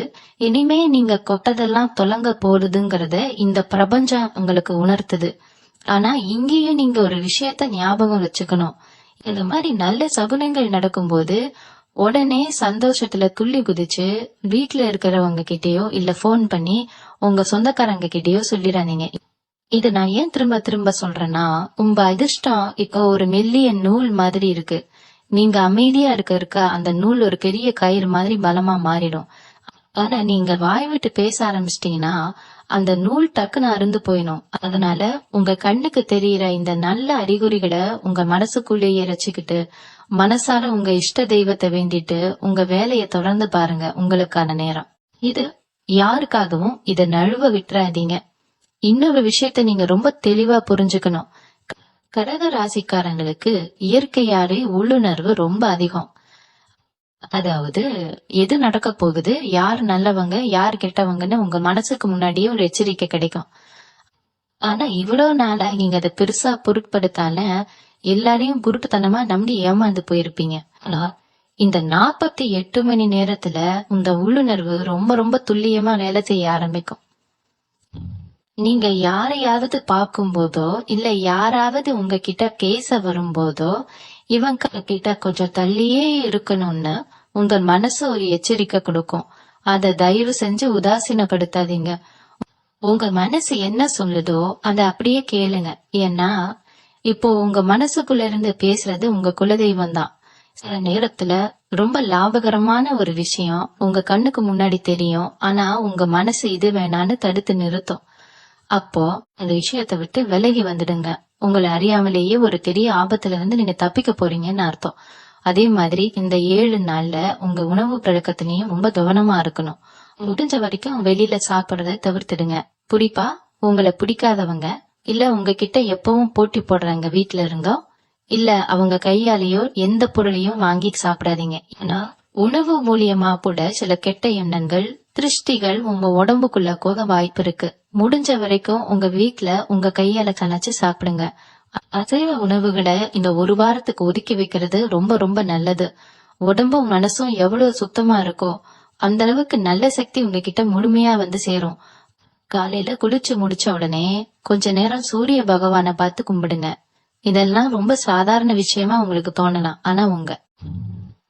இனிமே நீங்க கொட்டதெல்லாம் தொலங்க போகுதுங்கிறத இந்த பிரபஞ்சம் உங்களுக்கு உணர்த்துது. ஆனா இங்கேயும் நீங்க ஒரு விஷயத்த ஞாபகம் வச்சுக்கணும். இந்த மாதிரி நல்ல சகுனங்கள் நடக்கும்போது உடனே சந்தோஷத்துல துள்ளி குதிச்சு வீட்டுல இருக்கிறவங்க கிட்டயோ இல்ல போன் பண்ணி உங்க சொந்தக்காரங்க கிட்டயோ சொல்லிடாதீங்க. இது நான் ஏன் திரும்ப திரும்ப சொல்றேன்னா, உங்க அதிர்ஷ்டம் இப்போ ஒரு மெல்லிய நூல் மாதிரி இருக்கு. நீங்க அமைதியா இருக்க அந்த நூல் ஒரு பெரிய கயிறு மாதிரி பலமா மாறிடும். ஆனா நீங்க வாய் விட்டு பேச ஆரம்பிச்சிட்டீங்கன்னா அந்த நூல் டக்குன்னு அருந்து போயிடும். அதனால உங்க கண்ணுக்கு தெரியற இந்த நல்ல அறிகுறிகளை உங்க மனசுக்குள்ளேயே ரசிக்கிட்டு மனசால உங்க இஷ்ட தெய்வத்தை வேண்டிட்டு உங்க வேலையை தொடர்ந்து பாருங்க. உங்களுக்கான நேரம் இது. யாருக்காகவும் இத நழுவ விட்டுறாதீங்க. இன்னொரு விஷயத்த நீங்க ரொம்ப தெளிவா புரிஞ்சுக்கணும். கடக ராசிக்காரங்களுக்கு இயற்கையாலே உள்ளுணர்வு ரொம்ப அதிகம். அதாவது எது நடக்க போகுது, யார் நல்லவங்க யார் கெட்டவங்கன்னு உங்க மனசுக்கு முன்னாடியே ஒரு எச்சரிக்கை கிடைக்கும். ஆனா இவ்வளவு நாளா நீங்க அதை பெருசா பொருட்படுத்தால எல்லாரையும் குருட்டுத்தனமா நம்பி ஏமாந்து போயிருப்பீங்க. ஆனா இந்த 48 மணி நேரத்துல இந்த உள்ளுணர்வு ரொம்ப ரொம்ப துல்லியமா வேலை செய்ய ஆரம்பிக்கும். நீங்க யாரையாவது பார்க்கும் போதோ இல்ல யாராவது உங்ககிட்ட பேச வரும்போதோ இவங்க கிட்ட கொஞ்சம் தள்ளியே இருக்கணும்னு உங்க மனசு ஒரு எச்சரிக்கை கொடுக்கும். அத தயவு செஞ்சு உதாசீனப்படுத்தாதீங்க. உங்க மனசு என்ன சொல்லுதோ அத அப்படியே கேளுங்க. ஏன்னா இப்போ உங்க மனசுக்குள்ள இருந்து பேசுறது உங்க குலதெய்வம் தான். சில நேரத்துல ரொம்ப லாபகரமான ஒரு விஷயம் உங்க கண்ணுக்கு முன்னாடி தெரியும். ஆனா உங்க மனசு இது வேணான்னு தடுத்து நிறுத்தும். அப்போ அந்த விஷயத்த விட்டு விலகி வந்துடுங்க. உங்களை அறியாமலேயே ஒரு பெரிய ஆபத்துல இருந்து நீங்க தப்பிக்க போறீங்கன்னு அர்த்தம். அதே மாதிரி இந்த 7 நாள்ல உங்க உணவு பழக்கத்திலையும் ரொம்ப கவனமா இருக்கணும். முடிஞ்ச வரைக்கும் வெளியில சாப்பிடறத தவிர்த்துடுங்க. குறிப்பா உங்களை பிடிக்காதவங்க இல்ல உங்ககிட்ட எப்பவும் போட்டி போடுறாங்க வீட்டுல இருந்தோ இல்ல அவங்க கையாலேயோ எந்த பொருளையும் வாங்கி சாப்பிடாதீங்க. ஏன்னா உணவு மூலியமா கூட சில கெட்ட எண்ணங்கள் திருஷ்டிகள் உங்க உடம்புக்குள்ள போக வாய்ப்பு இருக்கு. முடிஞ்ச வரைக்கும் உங்க வீட்டுல உங்க கையால சமைச்சு சாப்பிடுங்க. அசைவ உணவுகளை இந்த ஒரு வாரத்துக்கு ஒதுக்கி வைக்கிறது ரொம்ப ரொம்ப நல்லது. உடம்பும் மனசும் எவ்வளவு சுத்தமா இருக்கோ அந்த அளவுக்கு நல்ல சக்தி உங்ககிட்ட முழுமையா வந்து சேரும். காலையில குளிச்சு முடிச்ச உடனே கொஞ்ச நேரம் சூரிய பகவானை பார்த்து கும்பிடுங்க. இதெல்லாம் ரொம்ப சாதாரண விஷயமா உங்களுக்கு தோணலாம். ஆனா உங்க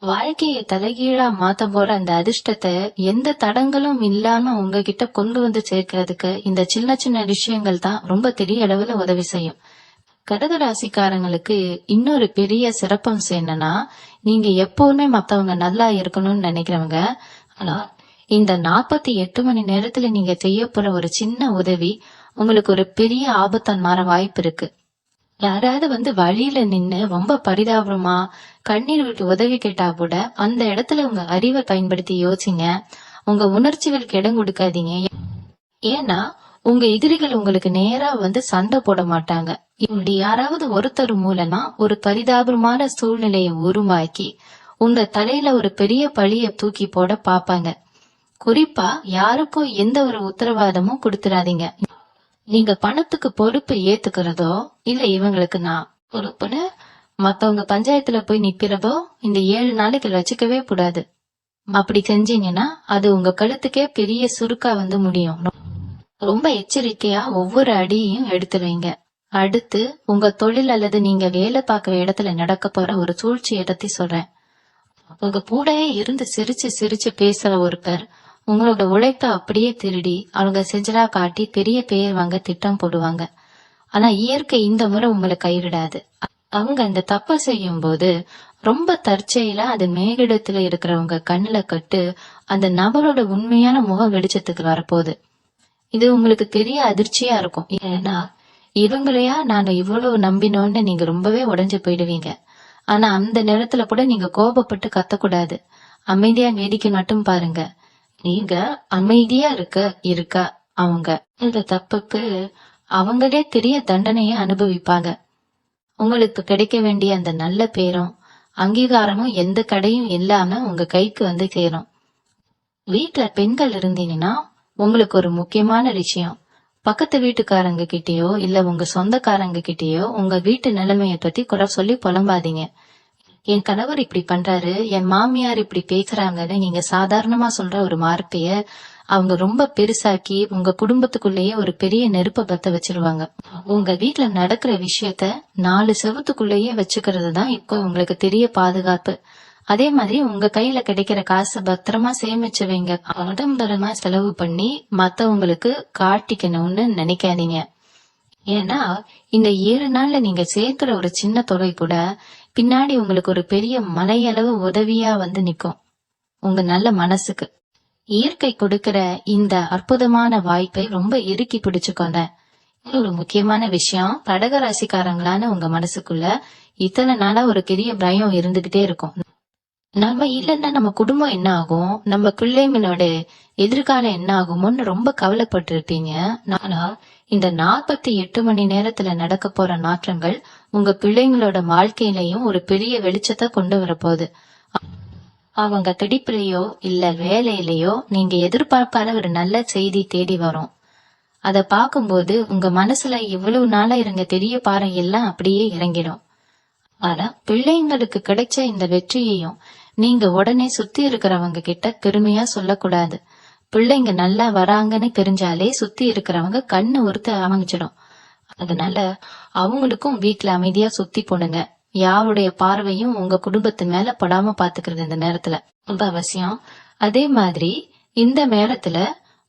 வாழ்க்கையை தலைகீழா மாத்த போற அந்த அதிர்ஷ்டத்தை எந்த தடங்களும் இல்லாம உங்ககிட்ட கொண்டு வந்து சேர்க்கறதுக்கு இந்த சின்ன சின்ன விஷயங்கள் தான் ரொம்ப பெரிய அளவுல உதவி செய்யும். கடக ராசிக்காரங்களுக்கு இன்னொரு பெரிய சிறப்பம்சம் என்னன்னா, நீங்க எப்பவுமே மத்தவங்க நல்லா இருக்கணும்னு நினைக்கிறவங்க. ஆனா இந்த 48 மணி நேரத்துல நீங்க செய்ய போற ஒரு சின்ன உதவி உங்களுக்கு ஒரு பெரிய ஆபத்தா மாற வாய்ப்பு இருக்கு. யாராவது வந்து வழியில நின்னு ரொம்ப பரிதாபமா கண்ணீர் விட்டு உதவி கேட்டா கூட அந்த இடத்துல உங்க அறிவை பயன்படுத்தி யோசிங்க. உங்க உணர்ச்சிகளுக்கு இடம் கொடுக்காதீங்க. ஏன்னா உங்க எதிரிகள் உங்களுக்கு நேரா வந்து சண்டை போட மாட்டாங்க. இப்படி யாராவது ஒருத்தர் மூலமா ஒரு பரிதாபமான சூழ்நிலையை உருவாக்கி உங்க தலையில ஒரு பெரிய பழிய தூக்கி போட பாப்பாங்க. குறிப்பா யாருக்கும் எந்த ஒரு உத்தரவாதமும் கொடுத்துடாதீங்க. நீங்க பணத்துக்கு பொறுப்பு ஏத்துக்கிறதோ இல்ல இவங்களுக்கு நான் பொறுப்புன்னு மத்தவங்க பஞ்சாயத்துல போய் நிக்கிறதோ இந்த 7 நாளைக்கு வச்சுக்கவே கூடாது. அப்படி செஞ்சீங்கன்னா அது உங்க கழுத்துக்கே பெரிய சுருக்கா வந்து முடியும். ரொம்ப எச்சரிக்கையா ஒவ்வொரு அடியையும் எடுத்து வைங்க. அடுத்து உங்க தொழில் அல்லது நீங்க வேலை பார்க்கிற இடத்துல நடக்க போற ஒரு சூழ்ச்சியை பத்தி சொல்றேன். உங்க கூடயே இருந்து சிரிச்சு சிரிச்சு பேசுற ஒருத்தர் உங்களோட உழைப்ப அப்படியே திருடி அவங்க செஞ்சலா காட்டி பெரிய பெயர் வாங்க திட்டம் போடுவாங்க. ஆனா இயற்கை இந்த முறை உங்களை கைவிடாது. அவங்க அந்த தப்ப செய்யும் போது ரொம்ப தற்செயலா அது மேலிடத்துல இருக்கிறவங்க கண்ணுல கட்டு அந்த நபரோட உண்மையான முக வெளிச்சத்துக்கு வரப்போகுது. இது உங்களுக்கு பெரிய அதிர்ச்சியா இருக்கும். ஏன்னா இவங்களையா நாங்க இவ்வளவு நம்பினோன்னு நீங்க ரொம்பவே உடைஞ்சு போயிடுவீங்க. ஆனா அந்த நேரத்துல கூட நீங்க கோபப்பட்டு கத்தக்கூடாது. அமைதியா வேடிக்கை மட்டும் பாருங்க. நீங்க அமைதியா இருக்கா அவங்க இந்த தப்புக்கு அவங்களே பெரிய தண்டனைய அனுபவிப்பாங்க. உங்களுக்கு கிடைக்க வேண்டிய அந்த நல்ல பேரும் அங்கீகாரமும் எந்த கடையும் இல்லாம உங்க கைக்கு வந்து சேரும். வீட்டுல பெண்கள் இருந்தீங்கன்னா உங்களுக்கு ஒரு முக்கியமான விஷயம், பக்கத்து வீட்டுக்காரங்க கிட்டயோ இல்ல உங்க சொந்தக்காரங்க கிட்டயோ உங்க வீட்டு நிலைமைய பத்தி குறை சொல்லி புலம்பாதீங்க. என் கணவர் இப்படி பண்றாரு, என் மாமியார் இப்படி பேசுறாங்கன்னு நீங்க சாதாரணமா சொல்ற ஒரு வார்த்தைய அவங்க ரொம்ப பெருசாக்கி உங்க குடும்பத்துக்குள்ளேயே ஒரு பெரிய நெருப்ப பத்த வச்சிருவாங்க. உங்க வீட்டுல நடக்கிற விஷயத்த 4 செவத்துக்குள்ளேயே வச்சுக்கிறது தான் இப்போ உங்களுக்கு தெரிய பாதுகாப்பு. அதே மாதிரி உங்க கையில கிடைக்கிற காசை பத்திரமா சேமிச்சு வைங்க. ஆடம்பரமா செலவு பண்ணி மத்தவங்களுக்கு காட்டிக்கணும்னு நினைக்காதீங்க. ஏன்னா இந்த 7 நாள்ல நீங்க சேர்க்கிற ஒரு சின்ன தொகை கூட பின்னாடி உங்களுக்கு ஒரு பெரிய மலையளவு உதவியா வந்து நிக்கும் உங்க நல்ல மனசுக்கு. இயற்கை கொடுக்கிற இந்த அற்புதமான வாய்ப்பை ரொம்ப இறுக்கி பிடிச்சுக்கோங்க. ஒரு முக்கியமான விஷயம், கடகராசிக்காரங்களான உங்க மனசுக்குள்ள இத்தனை நாளா ஒரு பெரிய பயம் இருந்துகிட்டே இருக்கும். நம்ம இல்லைன்னா நம்ம குடும்பம் என்ன ஆகும், நம்ம பிள்ளைங்களோட எதிர்காலம் என்ன ஆகுமோன்னு ரொம்ப கவலைப்பட்டு இருப்பீங்க. ஆனா இந்த 48 மணி நேரத்துல நடக்க போற மாற்றங்கள் உங்க பிள்ளைங்களோட வாழ்க்கையிலையும் ஒரு பெரிய வெளிச்சத்தை கொண்டு வரப்போகுது. அவங்க துடிப்புலயோ இல்ல வேலையிலயோ நீங்க எதிர்பார்க்காத ஒரு நல்ல செய்தி தேடி வரும். அத பாக்கும்போது உங்க மனசுல இவ்வளவு நாளா இருந்த பெரிய பாறை எல்லாம் அப்படியே இறங்கிடும். ஆனா பிள்ளைங்களுக்கு கிடைச்ச இந்த வெற்றியையும் நீங்க உடனே சுத்தி இருக்கிறவங்க கிட்ட பெருமையா சொல்லக்கூடாது. பிள்ளைங்க நல்லா வராங்கன்னு தெரிஞ்சாலே சுத்தி இருக்கிறவங்க கண்ணு உறுத்த ஆரம்பிச்சிடும். அதனால அவங்களுக்கும் வீட்டுல அமைதியா சுத்தி போடுங்க. யாருடைய பார்வையும் உங்க குடும்பத்து மேல படாம பாத்துக்கிறது இந்த நேரத்துல ரொம்ப அவசியம். அதே மாதிரி இந்த நேரத்துல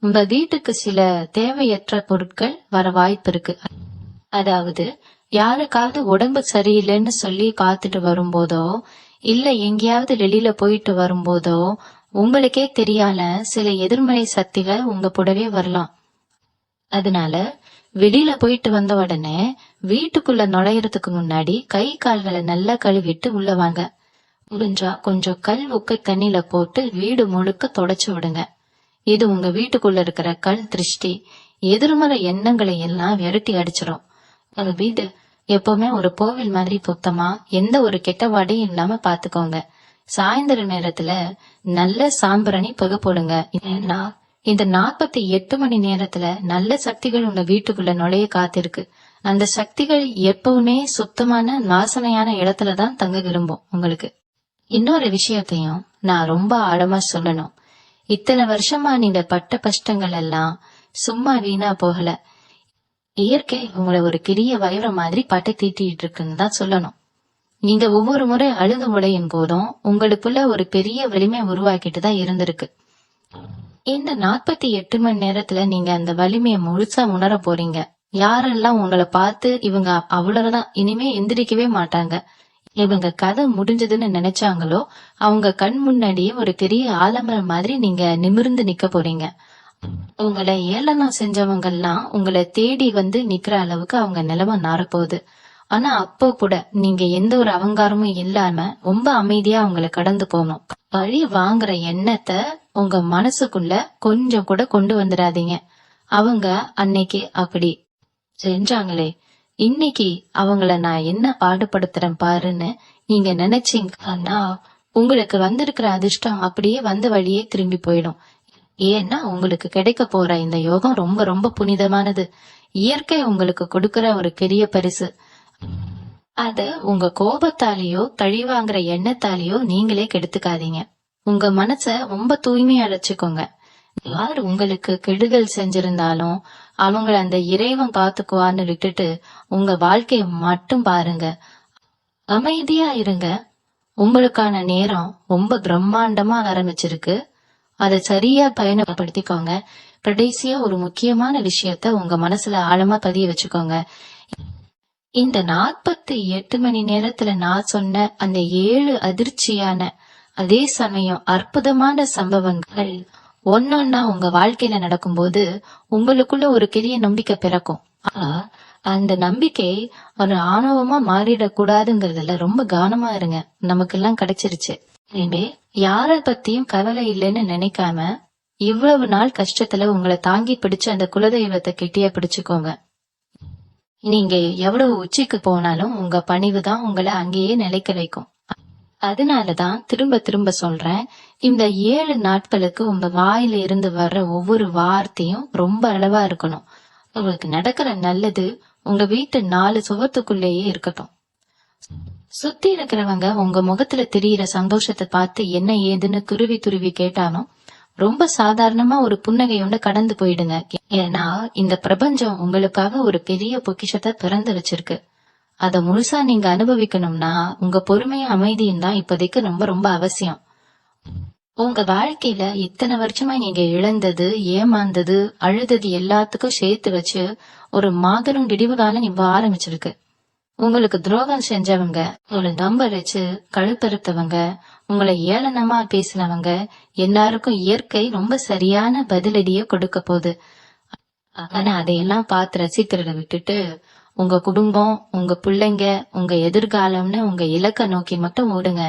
உங்க வீட்டுக்கு சில தேவையற்ற பொருட்கள் வர வாய்ப்பு இருக்கு. அதாவது யாருக்காவது உடம்பு சரியில்லைன்னு சொல்லி காத்துட்டு வரும்போதோ இல்ல எங்கேயாவது வெளியில போயிட்டு வரும்போதோ உங்களுக்கே தெரியாத சில எதிர்மறை சக்திகள் உங்க கூடவே வரலாம். அதனால வெளியில போயிட்டு வந்த உடனே வீட்டுக்குள்ள நுழையறதுக்கு முன்னாடி கை கால்களை நல்லா கழுவிட்டு உள்ள வாங்க. முடிஞ்சா கொஞ்சம் கல் உக்கை தண்ணியில போட்டு வீடு முழுக்க தொடச்சு விடுங்க. இது உங்க வீட்டுக்குள்ள இருக்கிற கல் திருஷ்டி எதிர்மறை எண்ணங்களை எல்லாம் விரட்டி அடிச்சிடும். உங்க வீடு எப்பவுமே ஒரு கோவில் மாதிரி சுத்தமா எந்த ஒரு கெட்ட வாடையும் இல்லாம பாத்துக்கோங்க. சாயந்தர நேரத்துல நல்ல சாம்பிராணி புகை போடுங்க. ஏன்னா இந்த 48 மணி நேரத்துல நல்ல சக்திகள் உங்க வீட்டுக்குள்ள நுழைய காத்திருக்கு. அந்த சக்திகள் எப்பவுமே சுத்தமான வாசனையான இடத்துலதான் தங்க விரும்பும். உங்களுக்கு இன்னொரு விஷயத்தையும் நான் ரொம்ப ஆழமா சொல்லணும். இத்தனை வருஷமா நீங்க பட்ட கஷ்டங்கள் எல்லாம் சும்மா வீணா போகல. இயற்கை உங்களை ஒரு பெரிய வைரம் மாதிரி பட்டை தீட்டிட்டு இருக்குன்னு தான் சொல்லணும். நீங்க ஒவ்வொரு முறை அழுது உடையும் போதும் உங்களுக்குள்ள ஒரு பெரிய வலிமை உருவாக்கிட்டு தான் இருந்திருக்கு. இந்த 48 மணி நேரத்துல நீங்க அந்த வலிமையை முழுசா உணர போறீங்க. யாரெல்லாம் உங்களை பார்த்து இவங்க அவ்வளவுதான் இனிமே எந்திரிக்கவே மாட்டாங்க, இவங்க கதை முடிஞ்சதுன்னு நினைச்சாங்களோ அவங்க கண் முன்னாடியே ஒரு பெரிய ஆலமரம் மாதிரி நீங்க நிமிர்ந்து நிக்க போறீங்க. உங்களை ஏளனம் செஞ்சவங்க எல்லாம் உங்களை தேடி வந்து நிக்கிற அளவுக்கு அவங்க நிலைமை நாரப்போகுது. ஆனா அப்போ கூட நீங்க எந்த ஒரு அகங்காரமும் இல்லாம ரொம்ப அமைதியா அவங்களை கடந்து போகணும். பழி வாங்குற எண்ணத்தை உங்க மனசுக்குள்ள கொஞ்சம் கூட கொண்டு வந்துடாதீங்க. அவங்க அன்னைக்கு அப்படி செஞ்சாங்களே, இன்னைக்கு அவங்கள நான் என்ன பாடுபடுத்துறேன் பாருன்னு நீங்க நினைச்சீங்கன்னா உங்களுக்கு வந்திருக்கிற அதிர்ஷ்டம் அப்படியே வந்த வழியே திரும்பி போயிடும். ஏன்னா உங்களுக்கு கிடைக்க போற இந்த யோகம் ரொம்ப ரொம்ப புனிதமானது. இயற்கை உங்களுக்கு கொடுக்கிற ஒரு பெரிய பரிசு. அத உங்க கோபத்தாலேயோ கழிவாங்கிற எண்ணத்தாலேயோ நீங்களே கெடுத்துக்காதீங்க. உங்க மனச ரொம்ப தூய்மையா அடைச்சுக்கோங்க. யார் உங்களுக்கு கெடுதல் செஞ்சிருந்தாலும் அவங்கள அந்த இறைவன் பாத்துக்குவான்னு விட்டுட்டு உங்க வாழ்க்கைய மட்டும் பாருங்க. அமைதியா இருங்க. உங்களுக்கான நேரம் ரொம்ப பிரம்மாண்டமா ஆரம்பிச்சிருக்கு. அதை சரியா பயன்படுத்திக்கோங்க. கடைசியா ஒரு முக்கியமான விஷயத்த உங்க மனசுல ஆழமா பதிய வச்சுக்கோங்க. இந்த 48 மணி நேரத்துல நான் சொன்ன அந்த 7 அதிர்ச்சியான அதே சமயம் அற்புதமான சம்பவங்கள் ஒன்னொன்னா உங்க வாழ்க்கையில நடக்கும்போது உங்களுக்குள்ள ஒரு பெரிய நம்பிக்கை பிறக்கும். ஆனா அந்த நம்பிக்கை ஒரு ஆணவமா மாறிடக்கூடாதுங்கிறதுல ரொம்ப கவனமா இருங்க. நமக்கு எல்லாம் கிடைச்சிருச்சு. இனிமே யார பத்தியும் கவலை இல்லைன்னு நினைக்காம இவ்வளவு நாள் கஷ்டத்துல உங்களை தாங்கி பிடிச்ச அந்த குலதெய்வத்தை கெட்டியா பிடிச்சுக்கோங்க. நீங்க எவ்வளவு உச்சிக்கு போனாலும் உங்க பணிவுதான் உங்களை அங்கேயே நிலைக்க வைக்கும். அதனாலதான் திரும்ப திரும்ப சொல்றேன், இந்த 7 நாட்களுக்கு உங்க வாயில இருந்து வர்ற ஒவ்வொரு வார்த்தையும் ரொம்ப அளவா இருக்கணும். உங்களுக்கு நடக்கிற நல்லது உங்க வீட்டு 4 சுவத்துக்குள்ளேயே இருக்கட்டும். சுத்தி இருக்கிறவங்க உங்க முகத்துல தெரியிற சந்தோஷத்தை பார்த்து என்ன ஏதுன்னு துருவி துருவி கேட்டாலும் ரொம்ப சாதாரணமா ஒரு புன்னகையோட கடந்து போயிடுங்க. ஏன்னா இந்த பிரபஞ்சம் உங்களுக்காக ஒரு பெரிய பொக்கிஷத்தை திறந்து வச்சிருக்கு. அத முழுசா நீங்க அனுபவிக்கணும்னா உங்க பொறுமையும் அமைதியும் தான் இப்போதைக்கு ரொம்ப ரொம்ப அவசியம். உங்க வாழ்க்கையில இத்தனை வருஷமா நீங்க இழந்தது, ஏமாந்தது, அழுதது எல்லாத்துக்கும் சேர்த்து வச்சு ஒரு மாபெரும் விடிவு காலம் இப்ப ஆரம்பிச்சிருக்கு. உங்களுக்கு துரோகம் செஞ்சவங்க, உங்களை நம்ப வச்சு கழுத்தறுத்தவங்க, உங்களை ஏளனமா பேசினவங்க எல்லாருக்கும் இயற்கை ரொம்ப சரியான பதிலடிய கொடுக்க போகுது. ஆனா அதையெல்லாம் பார்த்து ரசிக்கிறத விட்டுட்டு உங்க குடும்பம், உங்க பிள்ளைங்க, உங்க எதிர்காலம்னு உங்க இலக்க நோக்கி மட்டும் ஓடுங்க.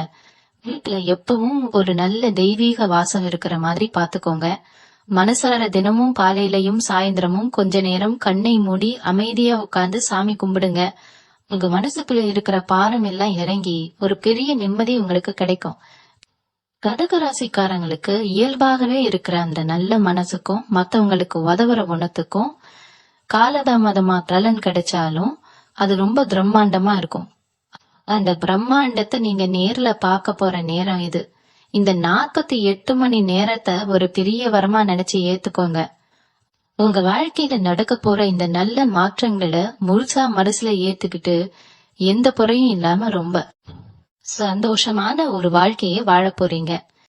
வீட்டுல எப்பவும் ஒரு நல்ல தெய்வீக வாசம் இருக்கிற மாதிரி பாத்துக்கோங்க. மனசார தினமும் காலையிலயும் சாயந்தரமும் கொஞ்ச நேரம் கண்ணை மூடி அமைதியா உட்கார்ந்து சாமி கும்பிடுங்க. உங்க மனசுக்குள்ள இருக்கிற பாரம் எல்லாம் இறங்கி ஒரு பெரிய நிம்மதி உங்களுக்கு கிடைக்கும். கடகராசிக்காரங்களுக்கு இயல்பாகவே இருக்கிற அந்த நல்ல மனசுக்கும் மத்தவங்களுக்கு உதவுற குணத்துக்கும் காலதாமதமா பலன் கிடைச்சாலும் அது ரொம்ப பிரம்மாண்டமா இருக்கும். அந்த பிரம்மாண்டத்தை நீங்க நேர்ல பார்க்க போற நேரம் இது. இந்த 48 மணி நேரத்தை ஒரு பெரிய வரமா நினைச்சு ஏத்துக்கோங்க. உங்க வாழ்க்கையில நடக்க போற இந்த நல்ல மாற்றங்களை முழுசா மனசுல ஏத்துக்கிட்டு எந்த குறையும் இல்லாம ரொம்ப சந்தோஷமான ஒரு வாழ்க்கையை வாழ போறீங்க.